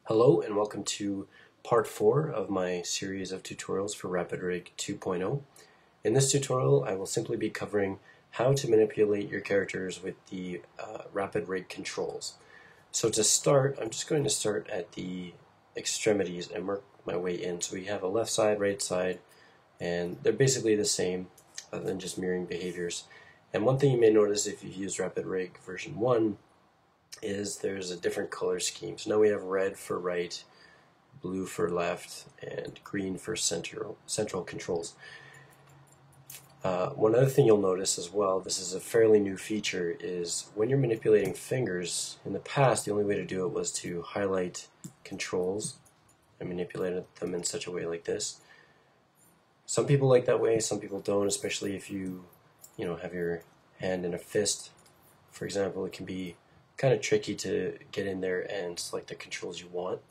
Hello and welcome to part 4 of my series of tutorials for RapidRig 2.0. In this tutorial I will simply be covering how to manipulate your characters with the RapidRig controls. So to start, I'm just going to start at the extremities and work my way in. So we have a left side, right side, and they're basically the same other than just mirroring behaviors. And one thing you may notice if you've used RapidRig version 1 is there's a different color scheme. So now we have red for right, blue for left, and green for central controls. One other thing you'll notice as well, this is a fairly new feature, is when you're manipulating fingers, in the past the only way to do it was to highlight controls and manipulate them in such a way like this. Some people like that way, some people don't, especially if you have your hand in a fist, for example. It can be kind of tricky to get in there and select the controls you want.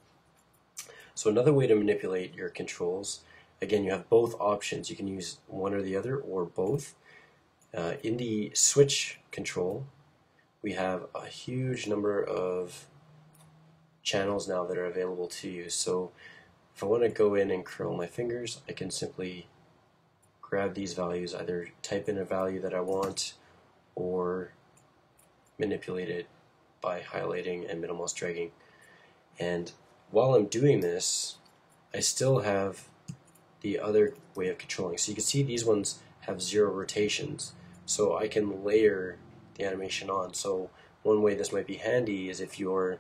So another way to manipulate your controls, again, you have both options. You can use one or the other or both. In the switch control, we have a huge number of channels now that are available to you. So if I want to go in and curl my fingers, I can simply grab these values, either type in a value that I want or manipulate it by highlighting and minimalist dragging. And while I'm doing this, I still have the other way of controlling. So you can see these ones have 0 rotations, so I can layer the animation on. So one way this might be handy is if you're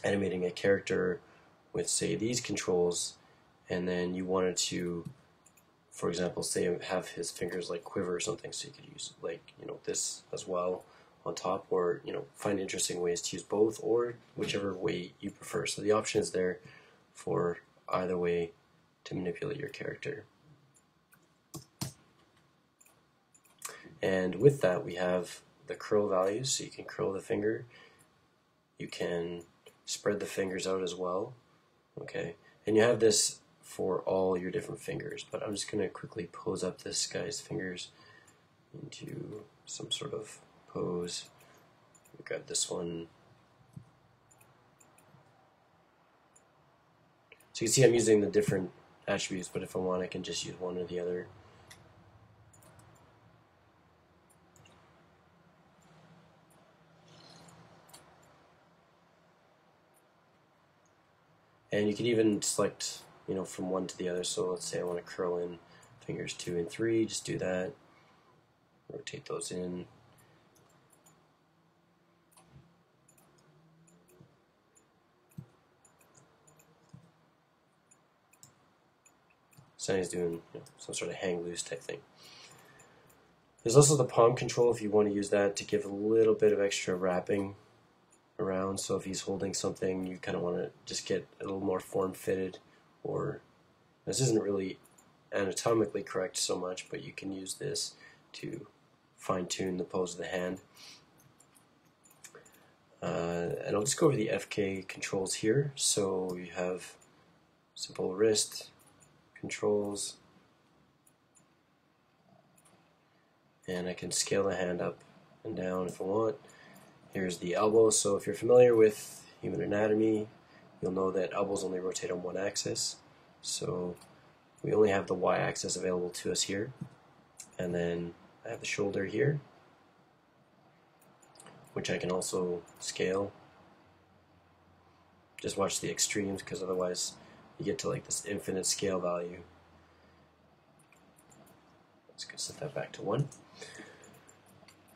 animating a character with, say, these controls, and then you wanted to, for example, say have his fingers like quiver or something, so you could use this as well on top, or find interesting ways to use both, or whichever way you prefer. So the option is there for either way to manipulate your character. And with that, we have the curl values, so you can curl the finger, you can spread the fingers out as well, okay, and you have this for all your different fingers. But I'm just going to quickly pose up this guy's fingers into some sort of pose. Grab this one. So you can see I'm using the different attributes, but if I want, I can just use one or the other. And you can even select, from one to the other. So let's say I want to curl in fingers 2 and 3, just do that. Rotate those in. So he's doing some sort of hang loose type thing. There's also the palm control if you want to use that to give a little bit of extra wrapping around. So if he's holding something, you kind of want to just get a little more form fitted, or this isn't really anatomically correct so much, but you can use this to fine-tune the pose of the hand. And I'll just go over the FK controls here. So you have simple wrist controls, and I can scale the hand up and down if I want. Here's the elbow. So if you're familiar with human anatomy, you'll know that elbows only rotate on one axis. So we only have the y-axis available to us here. And then I have the shoulder here, which I can also scale. Just watch the extremes, because otherwise you get to like this infinite scale value. Let's go set that back to 1.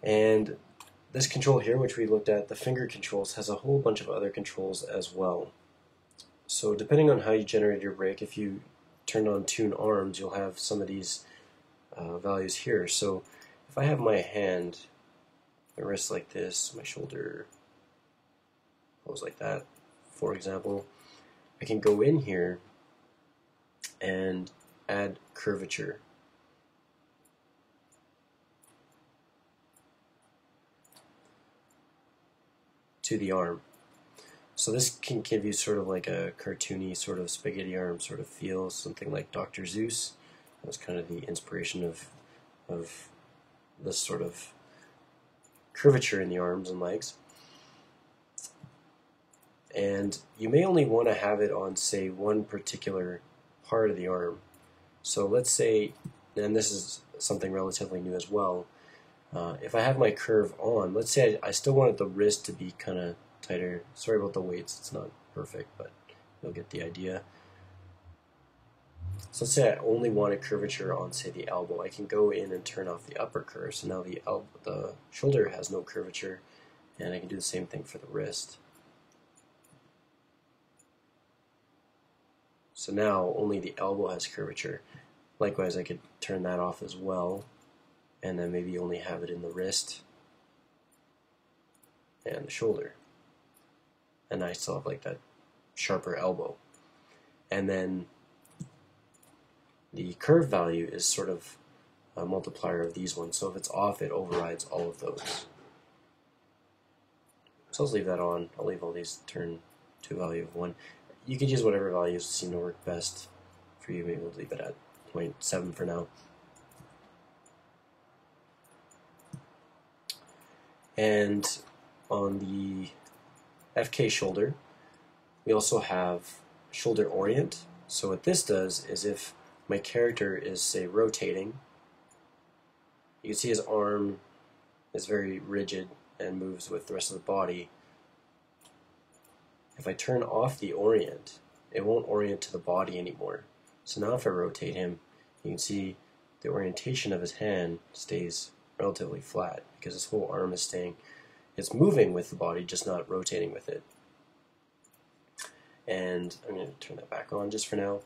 And this control here, which we looked at, the finger controls, has a whole bunch of other controls as well. So depending on how you generate your break, if you turn on tune arms, you'll have some of these values here. So if I have my hand, my wrist like this, my shoulder pose like that, for example, I can go in here and add curvature. To the arm. So this can give you sort of like a cartoony sort of spaghetti arm sort of feel, something like Dr. Zeus. That was kind of the inspiration of this sort of curvature in the arms and legs. And you may only want to have it on, say, one particular part of the arm. So let's say, and this is something relatively new as well, if I have my curve on, let's say I still wanted the wrist to be kind of tighter. Sorry about the weights, it's not perfect, but you'll get the idea. So let's say I only want a curvature on, say, the elbow. I can go in and turn off the upper curve, so now the shoulder has no curvature, and I can do the same thing for the wrist. So now only the elbow has curvature. Likewise, I could turn that off as well, and then maybe only have it in the wrist and the shoulder. And I still have like that sharper elbow. And then the curve value is sort of a multiplier of these ones. So if it's off, it overrides all of those. So I'll leave that on. I'll leave all these turn to a value of 1. You could use whatever values seem to work best for you. Maybe we'll leave it at 0.7 for now. And on the FK shoulder, we also have shoulder orient. So what this does is if my character is, say, rotating, you can see his arm is very rigid and moves with the rest of the body. If I turn off the orient, it won't orient to the body anymore. So now if I rotate him, you can see the orientation of his hand stays relatively flat because his whole arm is staying, it's moving with the body, just not rotating with it. And I'm going to turn that back on just for now.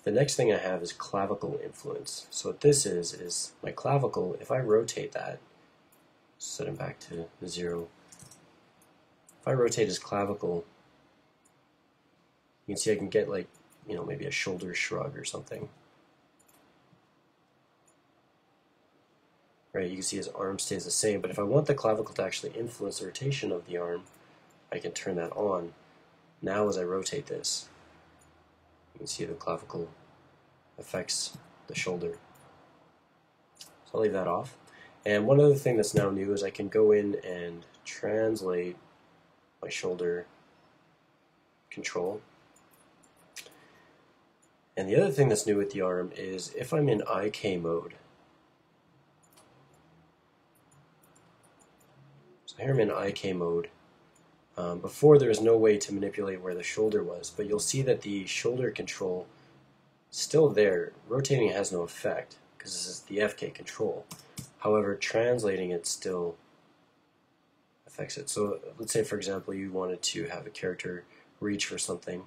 The next thing I have is Clavicle Influence. So what this is my clavicle, if I rotate that, set him back to 0, if I rotate his clavicle, you can see I can get, like, you know, maybe a shoulder shrug or something. Right, you can see his arm stays the same, but if I want the clavicle to actually influence the rotation of the arm, I can turn that on. Now as I rotate this, you can see the clavicle affects the shoulder. So I'll leave that off. And one other thing that's now new is I can go in and translate my shoulder control. And the other thing that's new with the arm is if I'm in IK mode, so here I'm in IK mode. Before there was no way to manipulate where the shoulder was, but you'll see that the shoulder control is still there. Rotating it has no effect because this is the FK control. However, translating it still affects it. So let's say, for example, you wanted to have a character reach for something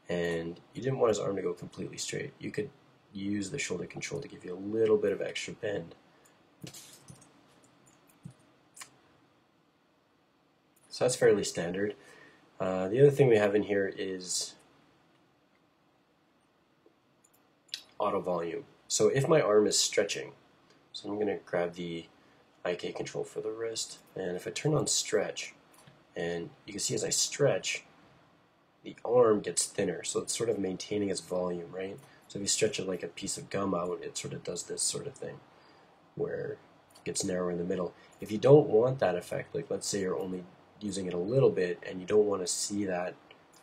and you didn't want his arm to go completely straight. You could use the shoulder control to give you a little bit of extra bend. So that's fairly standard. The other thing we have in here is auto volume. So if my arm is stretching, so I'm going to grab the IK control for the wrist, and if I turn on stretch, and you can see as I stretch, the arm gets thinner, so it's sort of maintaining its volume, right? So if you stretch it like a piece of gum out, it sort of does this sort of thing, where it gets narrower in the middle. If you don't want that effect, like let's say you're only using it a little bit and you don't want to see that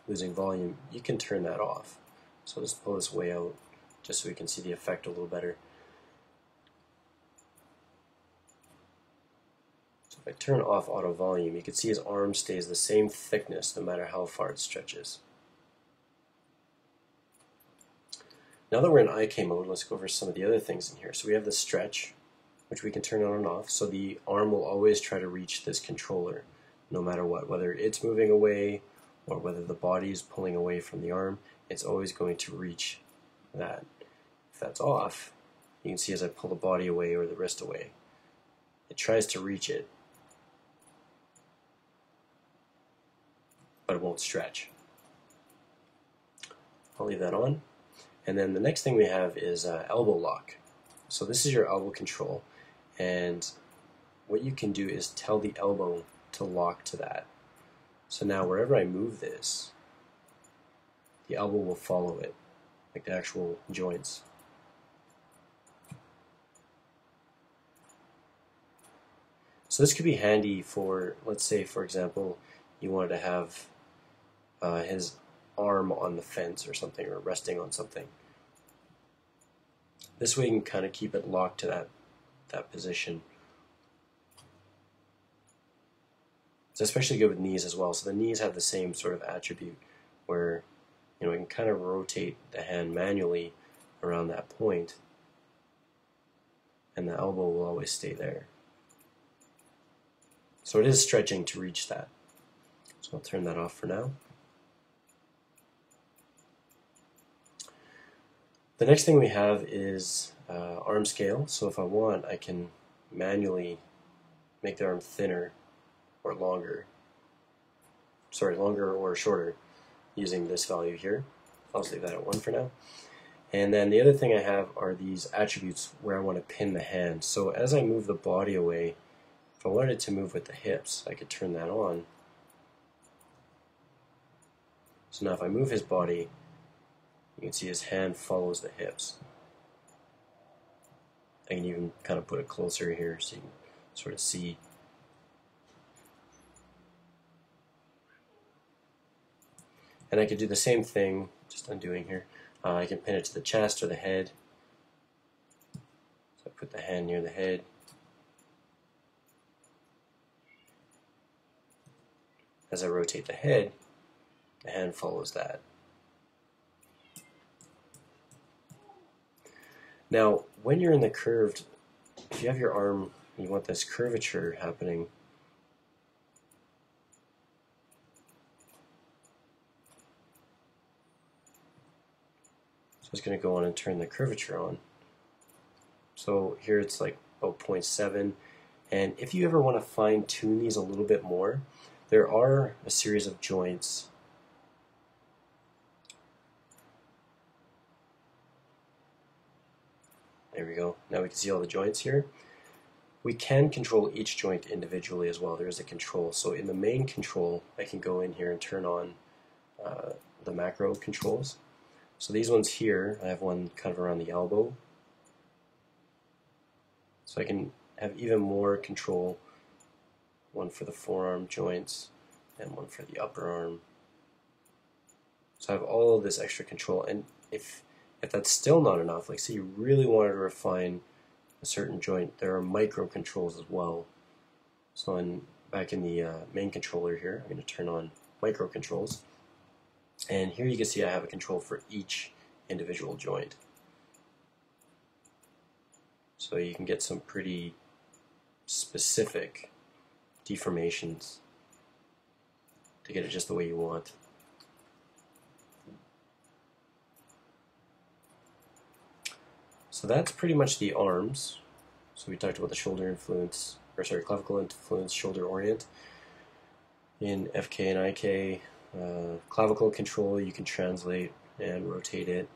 losing volume, you can turn that off. So just pull this way out just so we can see the effect a little better. So if I turn off auto volume, you can see his arm stays the same thickness no matter how far it stretches. Now that we're in IK mode, let's go over some of the other things in here. So we have the stretch, which we can turn on and off. So the arm will always try to reach this controller no matter what, whether it's moving away or whether the body is pulling away from the arm, it's always going to reach that. If that's off, you can see as I pull the body away or the wrist away, it tries to reach it, but it won't stretch. I'll leave that on. And then the next thing we have is elbow lock. So this is your elbow control, and what you can do is tell the elbow to lock to that. So now wherever I move this, the elbow will follow it, like the actual joints. So this could be handy for, let's say for example, you wanted to have his arm on the fence or something, or resting on something. This way you can kind of keep it locked to that position. It's especially good with knees as well. So the knees have the same sort of attribute where, you know, we can kind of rotate the hand manually around that point, and the elbow will always stay there. So it is stretching to reach that. So I'll turn that off for now. The next thing we have is arm scale. So if I want, I can manually make the arm thinner or longer. Sorry, longer or shorter using this value here. I'll just leave that at 1 for now. And then the other thing I have are these attributes where I want to pin the hand. So as I move the body away, if I wanted it to move with the hips, I could turn that on. So now if I move his body, you can see his hand follows the hips. I can even kind of put it closer here so you can sort of see. And I could do the same thing, just undoing here. I can pin it to the chest or the head. So I put the hand near the head. As I rotate the head, the hand follows that. Now, when you're in the curved, if you have your arm, you want this curvature happening. So I'm just going to go on and turn the curvature on. So here it's like about 0.7. And if you ever want to fine tune these a little bit more, there are a series of joints. There we go. Now we can see all the joints here. We can control each joint individually as well. There is a control. So in the main control, I can go in here and turn on the macro controls. So these ones here, I have one kind of around the elbow. So I can have even more control. One for the forearm joints and one for the upper arm. So I have all of this extra control. And if that's still not enough, like say you really wanted to refine a certain joint, there are micro controls as well. So back in the main controller here, I'm going to turn on micro controls. And here you can see I have a control for each individual joint. So you can get some pretty specific deformations to get it just the way you want. So that's pretty much the arms. So we talked about the shoulder influence, or sorry, clavicle influence, shoulder orient. In FK and IK, clavicle control, you can translate and rotate it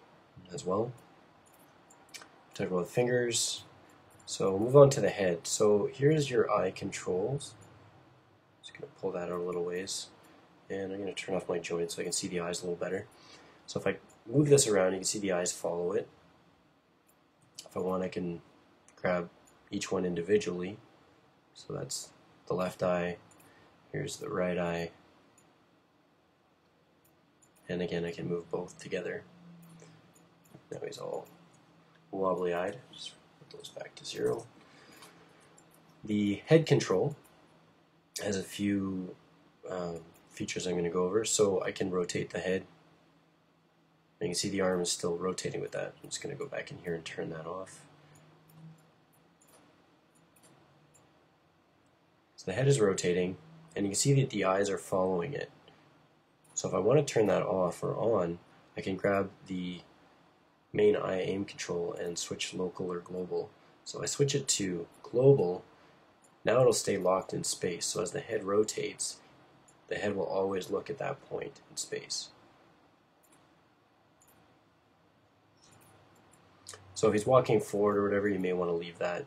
as well. We talked about the fingers. So we'll move on to the head. So here's your eye controls. Just going to pull that out a little ways. And I'm going to turn off my joint so I can see the eyes a little better. So if I move this around, you can see the eyes follow it. If I want, I can grab each one individually. So that's the left eye. Here's the right eye. And again, I can move both together. Now he's all wobbly-eyed. Just put those back to 0. The head control has a few features I'm going to go over. So I can rotate the head. You can see the arm is still rotating with that. I'm just going to go back in here and turn that off. So the head is rotating, and you can see that the eyes are following it. So if I want to turn that off or on, I can grab the main eye aim control and switch local or global. So I switch it to global, now it'll stay locked in space. So as the head rotates, the head will always look at that point in space. So if he's walking forward or whatever, you may want to leave that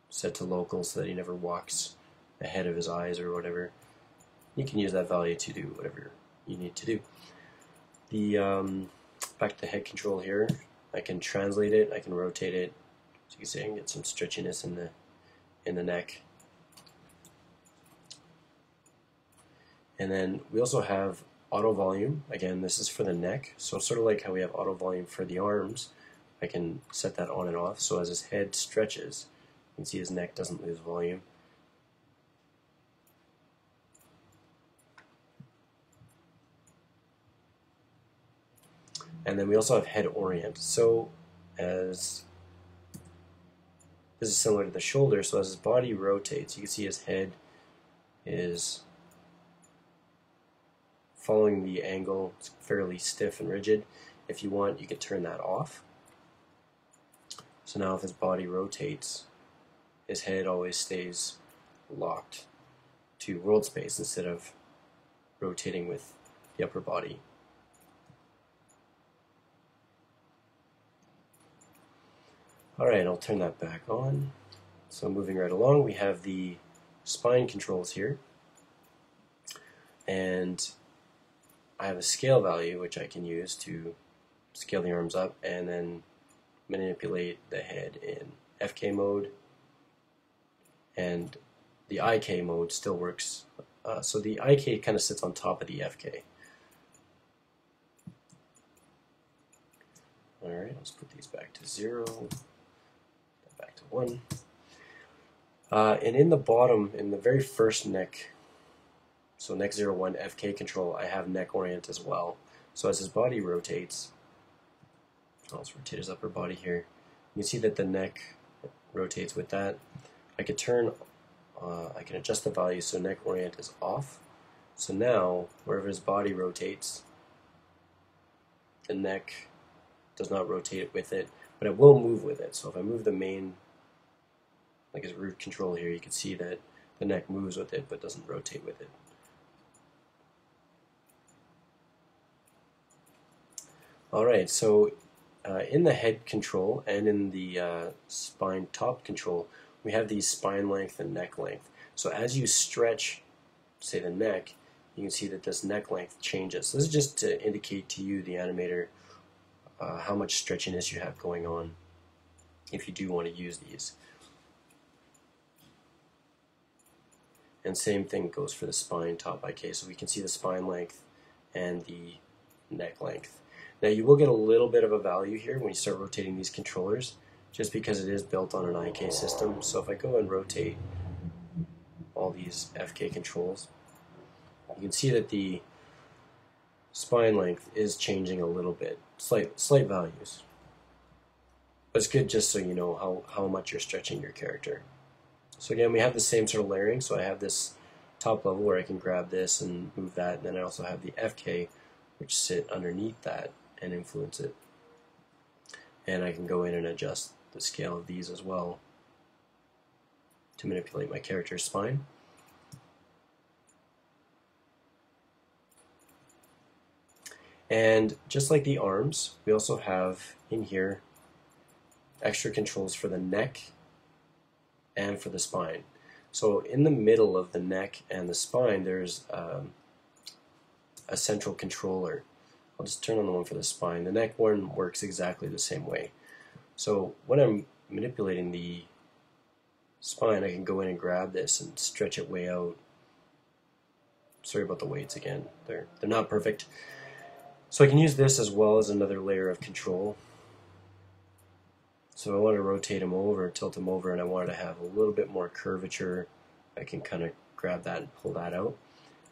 set to local so that he never walks ahead of his eyes or whatever. You can use that value to do whatever you need to do. The back to the head control here, I can translate it, I can rotate it. So you can see I can get some stretchiness in the neck. And then we also have auto volume. Again, this is for the neck, so sort of like how we have auto volume for the arms, I can set that on and off, so as his head stretches, you can see his neck doesn't lose volume. And then we also have head orient. So as this is similar to the shoulder, so as his body rotates, you can see his head is following the angle. It's fairly stiff and rigid. If you want, you can turn that off. So now if his body rotates, his head always stays locked to world space instead of rotating with the upper body. Alright, I'll turn that back on. So moving right along, we have the spine controls here. And I have a scale value which I can use to scale the arms up and then manipulate the head in FK mode. And the IK mode still works. So the IK kind of sits on top of the FK. Alright, let's put these back to 0. Back to 1. And in the bottom, in the very first neck, so neck 01 FK control, I have neck orient as well. So as his body rotates, let's rotate his upper body here. You can see that the neck rotates with that. I can adjust the value so neck orient is off. So now, wherever his body rotates, the neck does not rotate with it, but it will move with it. So if I move the main, like his root control here, you can see that the neck moves with it but doesn't rotate with it. Alright, so in the head control and in the spine top control, we have these spine length and neck length. So as you stretch, say, the neck, you can see that this neck length changes. This is just to indicate to you, the animator, how much stretchiness you have going on if you do want to use these. And same thing goes for the spine top IK. So we can see the spine length and the neck length. Now you will get a little bit of a value here when you start rotating these controllers, just because it is built on an IK system. So if I go and rotate all these FK controls, you can see that the spine length is changing a little bit, slight values. But it's good just so you know how much you're stretching your character. So again, we have the same sort of layering. So I have this top level where I can grab this and move that, and then I also have the FK, which sit underneath that and influence it. And I can go in and adjust the scale of these as well to manipulate my character's spine. And just like the arms, we also have in here extra controls for the neck and for the spine. So in the middle of the neck and the spine, there's a central controller. I'll just turn on the one for the spine. The neck one works exactly the same way. So when I'm manipulating the spine, I can go in and grab this and stretch it way out. Sorry about the weights again. They're not perfect. So I can use this as well as another layer of control. So I want to rotate him over, tilt him over, and I wanted to have a little bit more curvature. I can kind of grab that and pull that out.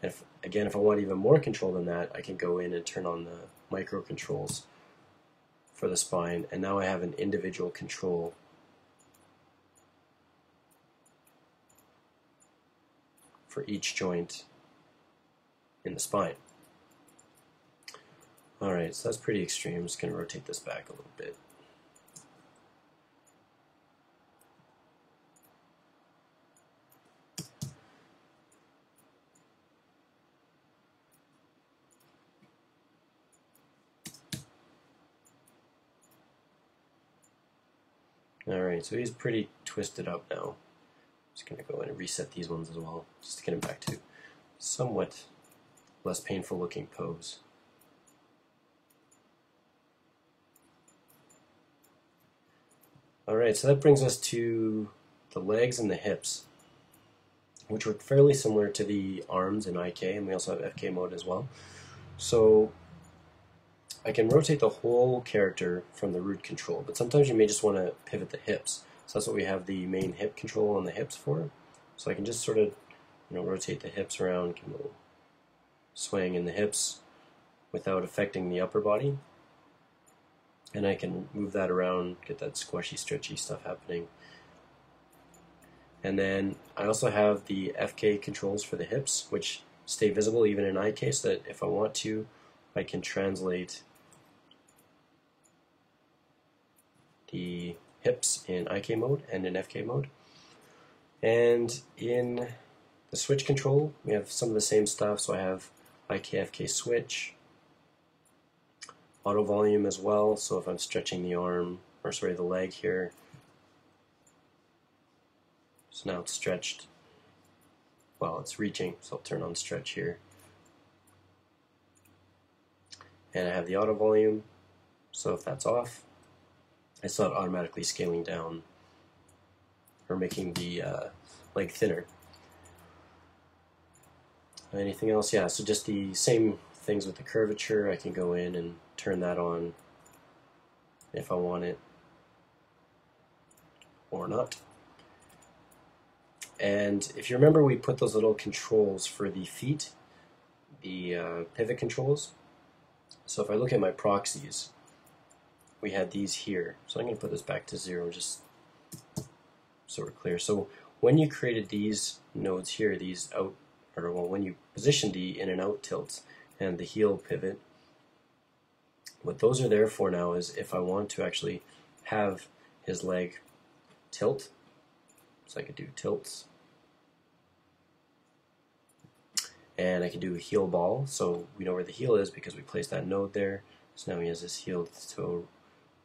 And if I want even more control than that, I can go in and turn on the micro controls for the spine, and now I have an individual control for each joint in the spine. Alright, so that's pretty extreme. I'm just going to rotate this back a little bit. Alright, so he's pretty twisted up now. Just going to go in and reset these ones as well, just to get him back to somewhat less painful looking pose. Alright, so that brings us to the legs and the hips. which work fairly similar to the arms in IK, and we also have FK mode as well. So I can rotate the whole character from the root control, but sometimes you may just want to pivot the hips. So that's what we have the main hip control on the hips for. So I can just sort of, rotate the hips around, give a little swing in the hips without affecting the upper body. And I can move that around, get that squishy, stretchy stuff happening. And then I also have the FK controls for the hips, which stay visible even in IK, so that if I want to, I can translate the hips in IK mode and in FK mode. And in the switch control, we have some of the same stuff. So I have IK FK switch, auto volume as well. So if I'm stretching the arm, or sorry, the leg here, so now it's stretched while it's reaching. So I'll turn on stretch here. And I have the auto volume. So if that's off, it's not automatically scaling down or making the leg thinner. Anything else? Yeah, so just the same things with the curvature. I can go in and turn that on if I want it or not. And if you remember, we put those little controls for the feet, the pivot controls. So if I look at my proxies, we had these here. So I'm going to put this back to 0 just so we're clear. So when you created these nodes here, these out, or well, when you positioned the in and out tilts and the heel pivot, what those are there for now is if I want to actually have his leg tilt, so I could do tilts, and I can do a heel ball, so we know where the heel is because we placed that node there. So now he has this heel to toe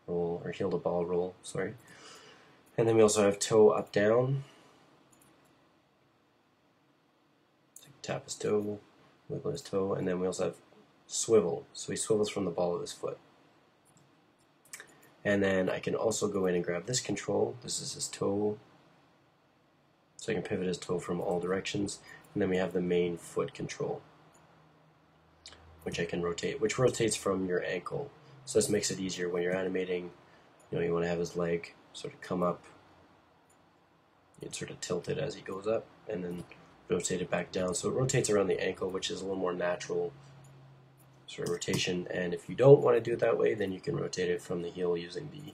roll, or heel to ball roll, sorry. And then we also have toe up down. So tap his toe, wiggle his toe, and then we also have swivel. So he swivels from the ball of his foot. And then I can also go in and grab this control. This is his toe. So I can pivot his toe from all directions. And then we have the main foot control, which I can rotate, which rotates from your ankle. So this makes it easier when you're animating. You want to have his leg sort of come up. You'd sort of tilt it as he goes up, and then rotate it back down. So it rotates around the ankle, which is a little more natural sort of rotation. And if you don't want to do it that way, then you can rotate it from the heel using the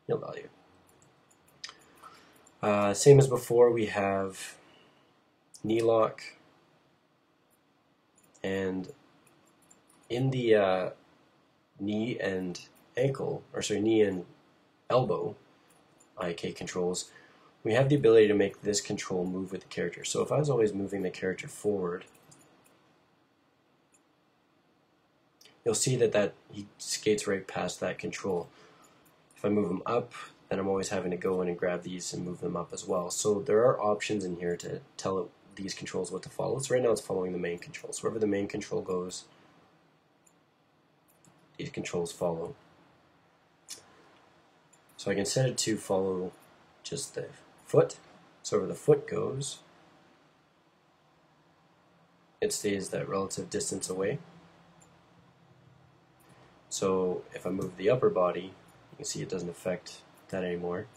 heel value. Same as before, we have knee lock, and in the knee and ankle, or sorry, knee and elbow IK controls, we have the ability to make this control move with the character. So if I was always moving the character forward, you'll see that he skates right past that control. If I move him up, then I'm always having to go in and grab these and move them up as well. So there are options in here to tell it these controls what to follow. So right now it's following the main control. So wherever the main control goes, these controls follow. So I can set it to follow just the foot. So wherever the foot goes, it stays that relative distance away. So if I move the upper body, you can see it doesn't affect that anymore,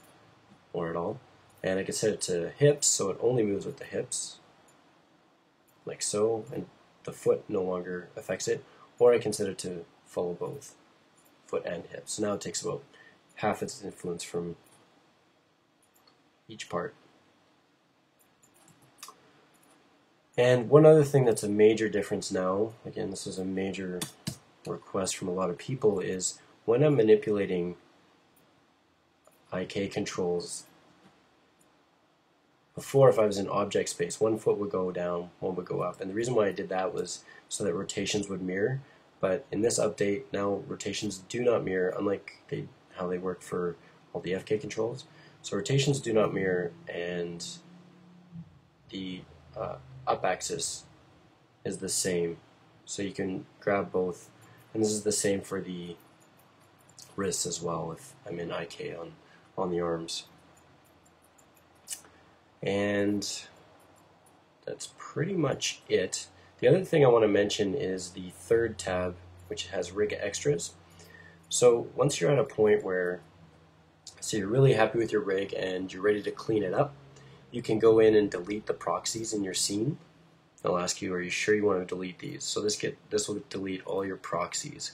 or at all. And I can set it to hips, so it only moves with the hips, like so, and the foot no longer affects it. Or I can set it to follow both foot and hips. So now it takes about half its influence from each part. And one other thing that's a major difference now, again, this is a major request from a lot of people, is when I'm manipulating IK controls, before, if I was in object space, one foot would go down, one would go up. And the reason why I did that was so that rotations would mirror. But in this update, now rotations do not mirror, unlike how they work for all the FK controls. So rotations do not mirror, and the up axis is the same. So you can grab both. And this is the same for the wrists as well, if I'm in IK on the arms. And that's pretty much it. The other thing I want to mention is the third tab, which has rig extras. So once you're at a point where, so you're really happy with your rig and you're ready to clean it up, you can go in and delete the proxies in your scene. It'll ask you, are you sure you want to delete these? So this will delete all your proxies.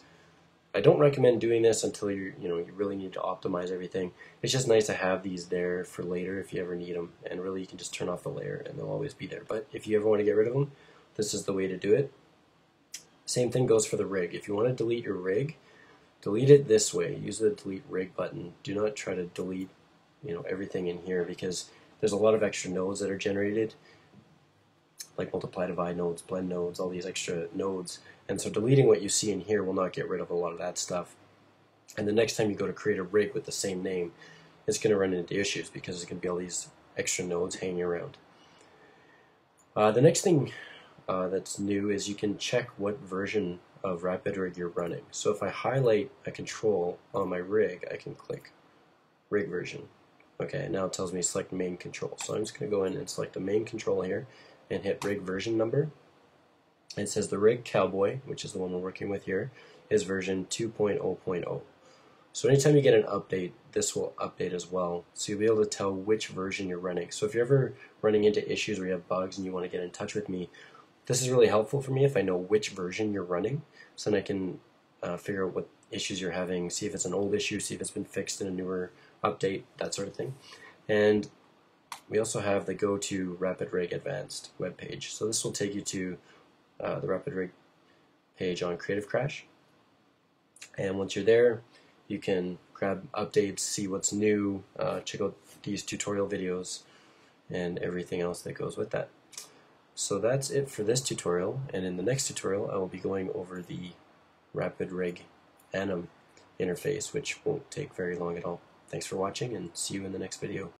I don't recommend doing this until you really need to optimize everything. It's just nice to have these there for later if you ever need them, and really you can just turn off the layer and they'll always be there. But if you ever want to get rid of them, this is the way to do it. Same thing goes for the rig. If you want to delete your rig, delete it this way. Use the delete rig button. Do not try to delete everything in here, because there's a lot of extra nodes that are generated, like multiply, divide nodes, blend nodes, all these extra nodes. And so deleting what you see in here will not get rid of a lot of that stuff. And the next time you go to create a rig with the same name, it's going to run into issues because there's going to be all these extra nodes hanging around. The next thing that's new is you can check what version of RapidRig you're running. So if I highlight a control on my rig, I can click rig version. Okay, now it tells me select main control. So I'm just going to go in and select the main control here and hit rig version number. It says the rig Cowboy, which is the one we're working with here, is version 2.0.0. So anytime you get an update, this will update as well. So you'll be able to tell which version you're running. So if you're ever running into issues where you have bugs and you want to get in touch with me, this is really helpful for me if I know which version you're running. So then I can figure out what issues you're having, see if it's an old issue, see if it's been fixed in a newer update, that sort of thing. And we also have the Go to RapidRig Advanced webpage. So this will take you to the RapidRig page on Creative Crash. And once you're there, you can grab updates, see what's new, check out these tutorial videos, and everything else that goes with that. So that's it for this tutorial, and in the next tutorial I will be going over the RapidRig Anim interface, which won't take very long at all. Thanks for watching, and see you in the next video.